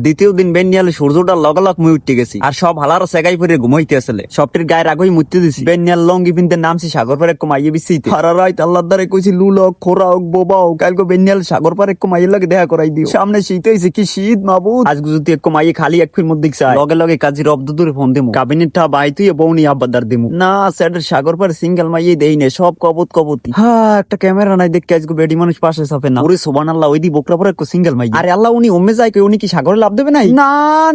দ্বিতীয় দিন বেনিয়ালে সূর্যটা লগালগ মুই উঠতে গেছি আর সব হালার সেগাই পরে ঘুমাইতে আসলে সবটির গায়ের আগেই মুততে দিছি বেনিয়াল লঙ্গি পিনতে নামছি সাগর পারে কমাইয়ে বিছিতে সারা রাত আল্লাহর দ্বারে কইছি লুলক খোরাক বোবাও কালকে বেনিয়াল সাগর পারে কমাইয়ে লাগে দেখা করাই দিও সামনে শীত হইছে কি শীত মাবুদ আজ যদি কমাইয়ে খালি এক ফির মধ্যে চাই লগে লগে কাজী রব্দ দূরে ফোন দিমু কাবিনেটটা বাই তুই বউনি আব্বাদার দিমু না স্যারের সাগর পারে সিঙ্গেল মাইয়ে দেই নে সব কবুতি হ্যাঁ একটা ক্যামেরা নাই দেখে আজকে বেডি মানুষ পাশে সাফে না ওরে সুবহানাল্লাহ ওই দি বকরা পরে সিঙ্গেল মাইয়ে আরে আল্লাহ উনি ওমে যায় কই উনি কি সাগরে লাভ দেবে নাই না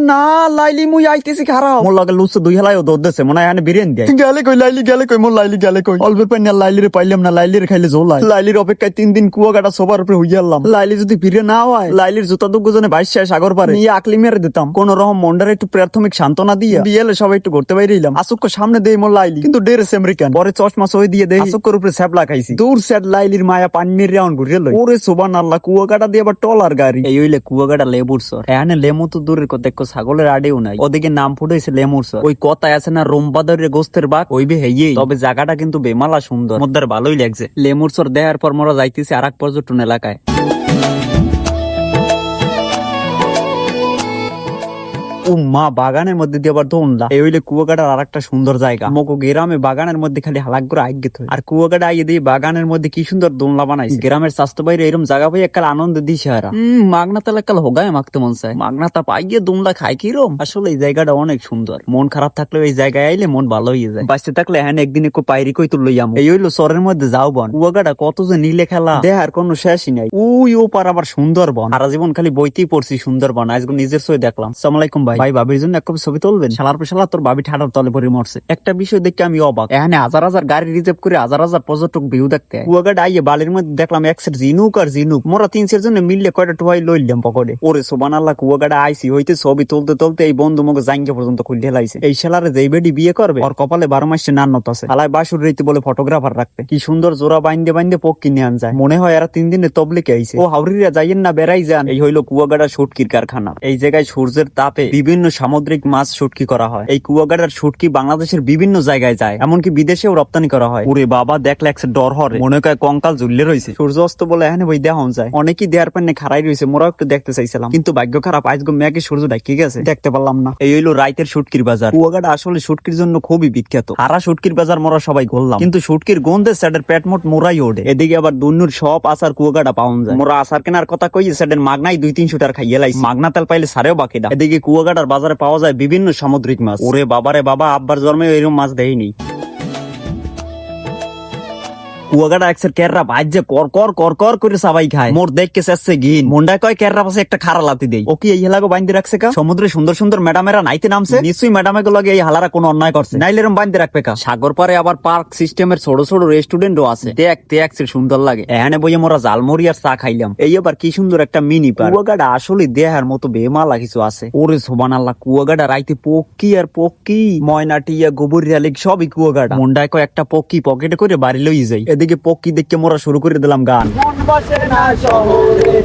না লাইলি মুই আইতেছি খারাপ মোর লগে লুসে দুই হেলায় দৌড় দেছে মনে হয় বিরিয়ানি দেয় গেলে কই লাইলি গেলে কই মোর লাইলি গেলে কই অল্পের পাই না লাইলিরে পাইলাম না লাইলিরে খাইলে জোলাই লাইলির অপেক্ষায় 3 দিন কুয়াকাটা সবার উপরে হইয়া গেলাম লাইলি যদি ফিরে না হয় লাইলির জুতা দুজনে 22 সাগর পারে নিয়ে আকলি মেরে দিতাম কোন রকম মন্ডারে একটু প্রাথমিক সান্ত্বনা দিয়া বিয়েলে সবাই একটু ঘুরতে বাইরেইলাম আসুক সামনে দেই মোর লাইলি কিন্তু ডেরেস আমেরিকান পরে চশমা সই দিয়ে দেই আসুকের উপরে স্যাপলা খাইছি দূর সেট লাইলির মায়া পানির রাউন্ড ঘুরে লই ওরে সুবহানাল্লাহ কুয়াকাটা দিয়ে আবার টলার গাড়ি এই হইলে কুয়াকাটা লেবুর সর এখানে লেমু তো দূরের কথা দেখো ছাগলের আড়েও নাই ওদিকে নাম ফুটেছে লেমুর সর ওই কথায় আছে না রোমবাদরের গোস্তের বাঘ ওইবে হেইয়েই তবে জায়গাটা কিন্তু বেমালা সুন্দর মোদ্দার ভালোই লাগছে লেমুর সর দেখার পর মোরা যাইতেছি আরেক পর্যটন এলাকায় ও মা বাগানের মধ্যে দিয়ে আবার দোনলা এই হইলে কুয়াকাটার আর একটা সুন্দর জায়গা মকো গ্রামে বাগানের মধ্যে খালি হালাক করে আইগেত হয় আর কুয়াকাটা আইয়ে দিয়ে বাগানের মধ্যে কি সুন্দর দোনলা বানাইছে গ্রামের স্বাস্থ্য বাইরে এরকম জায়গা পাই একাল আনন্দ দিছে হারা মাগনা তালে কাল হোগায় মাখতে মন চায় মাগনা তা পাইয়ে দোনলা খাই কিরম আসলে এই জায়গাটা অনেক সুন্দর মন খারাপ থাকলে এই জায়গায় আইলে মন ভালো হয়ে যায় বাঁচতে থাকলে হ্যাঁ একদিন একটু পাইরি কই তুল লইয়াম এই হইলো শহরের মধ্যে যাও বন কুয়াকাটা কত যে নীলে খেলা দেহার কোনো শেষই নাই ওই ও পার আবার সুন্দরবন সারা জীবন খালি বইতেই পড়ছি সুন্দরবন আজকে নিজের সই দেখলাম আসসালামু আলাইকুম ভাই ভাই ভাবির জন্য এক কপি ছবি তুলবেন শালার পর শালা তোর ভাবি ঠাডার তলে পরে মরছে একটা বিষয় দেখে আমি অবাক এখানে হাজার হাজার গাড়ি রিজার্ভ করে হাজার হাজার পর্যটক ভিউ দেখতে কুয়াকাটা আইয়ে বালির মধ্যে দেখলাম এক সেট জিনুক আর জিনুক মোরা 3 সের জন্য মিললে কয়টা টুয়াই লইলাম পকেটে ওরে সুবহানাল্লাহ কুয়াকাটা আইছি হইতে ছবি তুলতে তুলতে এই বন্ধু মগে জাঙ্গা পর্যন্ত খুলে লাইছে এই শালারে যেই বেডি বিয়ে করবে ওর কপালে 12 মাসে নান্নত আছে শালায় বাসুর রইতে বলে ফটোগ্রাফার রাখতে কি সুন্দর জোড়া বাইন্দে পক কিনে আন যায় মনে হয় এরা 3 দিনে তবলিকে আইছে ও হাওড়িরা যাইয়েন না বেড়াই যান এই হইলো কুয়াকাটা শুটকির কারখানা এই জায়গায় সূর্যের তাপে বিভিন্ন সামুদ্রিক মাছ শুটকি করা হয় এই কুয়াকাটার শুটকি বাংলাদেশের বিভিন্ন জায়গায় যায় এমনকি বিদেশেও রপ্তানি করা হয় ওরে বাবা দেখলে একসে ডর হরে মনে হয় কঙ্কাল ঝুললে রয়েছে সূর্য অস্ত বলে এখানে বই দেওয়া যায় অনেকেই দেয়ার পান্নে খারাই রয়েছে মোরাও একটু দেখতে চাইছিলাম কিন্তু ভাগ্য খারাপ আজকে মেঘে সূর্য ডাকি গেছে দেখতে পারলাম না এই হইলো রাইতের শুটকির বাজার কুয়াকাটা আসলে শুটকির জন্য খুবই বিখ্যাত হারা শুটকির বাজার মোরা সবাই ঘুরলাম কিন্তু শুটকির গন্ধে সেটের পেট মোট মোরাই ওঠে এদিকে আবার দুন্নুর সব আচার কুয়াকাটা পাওয়া যায় মোরা আচার কেনার কথা কই সেটের মাগনাই 2-300 টাকা খাইয়ে লাইছি মাগনা তেল পাইলে সারেও বাকি না এদিকে কুয়াকাটার বাজারে পাওয়া যায় বিভিন্ন সামুদ্রিক মাছ ওরে বাবারে বাবা আব্বার জন্মে এরকম মাছ দেয়নি কুয়াকাটা একসের কেররা বাজ্যে কর করে সবাই খায় মোর দেখকে শেষে গিন মন্ডায় কয় কেররা পাশে একটা খারা লাতি দেই ও কি এই হেলাগো বাইন্দে রাখছে কা সমুদ্রে সুন্দর সুন্দর ম্যাডামেরা নাইতে নামছে নিশ্চয়ই ম্যাডামে গুলোকে এই হালারা কোনো অন্যায় করছে নাইলে এরকম বাইন্দে রাখবে কা সাগর পারে আবার পার্ক সিস্টেমের ছোট ছোট রেস্টুরেন্টও আছে দেখতে একসের সুন্দর লাগে এখানে বইয়ে মোরা জালমুড়ি আর চা খাইলাম এই আবার কি সুন্দর একটা মিনি পার্ক কুয়াকাটা আসলে দেহার মতো বেমালা কিছু আছে ওরে সুবহানাল্লাহ কুয়াকাটা রাইতে পক্ষী ময়না টিয়া গোবর রেলিক সবই কুয়াকাটা মন্ডায় কয় একটা পক্ষী পকেটে করে বাড়ি লই যাই এদিকে পক্ষী দেখে মোরা শুরু করে দিলাম গান মন বসে না শহরে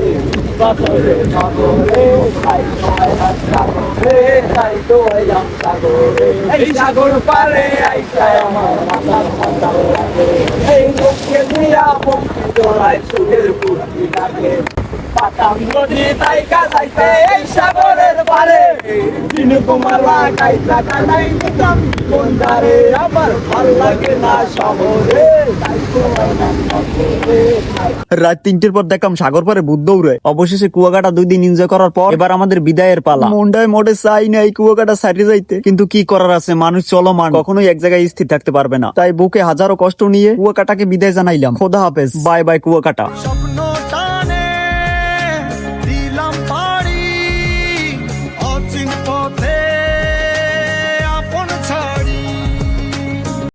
বাসরে নগরে তাই নয় সাগরে তাই তো আইলাম সাগরে এই সাগর পারে আইসা আমার মাথা লাগে এই লোককে দিয়া পক্ষী তোরাই সুখের ফুর্তি লাগে পাতাম নদী তাই কাজাইতে এই সাগরের পারে দিন কুমারা কাইতা কানাই নিতাম কোনদারে আমার ভাল লাগে না শহরে তাই তো আইলাম সাগরে রাত 3টের পর দেখলাম সাগর পারে বুদ্ধ উড়ে অবশেষে কুয়াকাটা 2 দিন এনজয় করার পর এবার আমাদের বিদায়ের পালা মন্ডায় মোটে চাই নাই কুয়াকাটা সাইডে যাইতে কিন্তু কি করার আছে মানুষ চলমান কখনোই এক জায়গায় স্থির থাকতে পারবে না তাই বুকে হাজারো কষ্ট নিয়ে কুয়াকাটাকে বিদায় জানাইলাম খোদা হাফেজ বাই বাই কুয়াকাটা।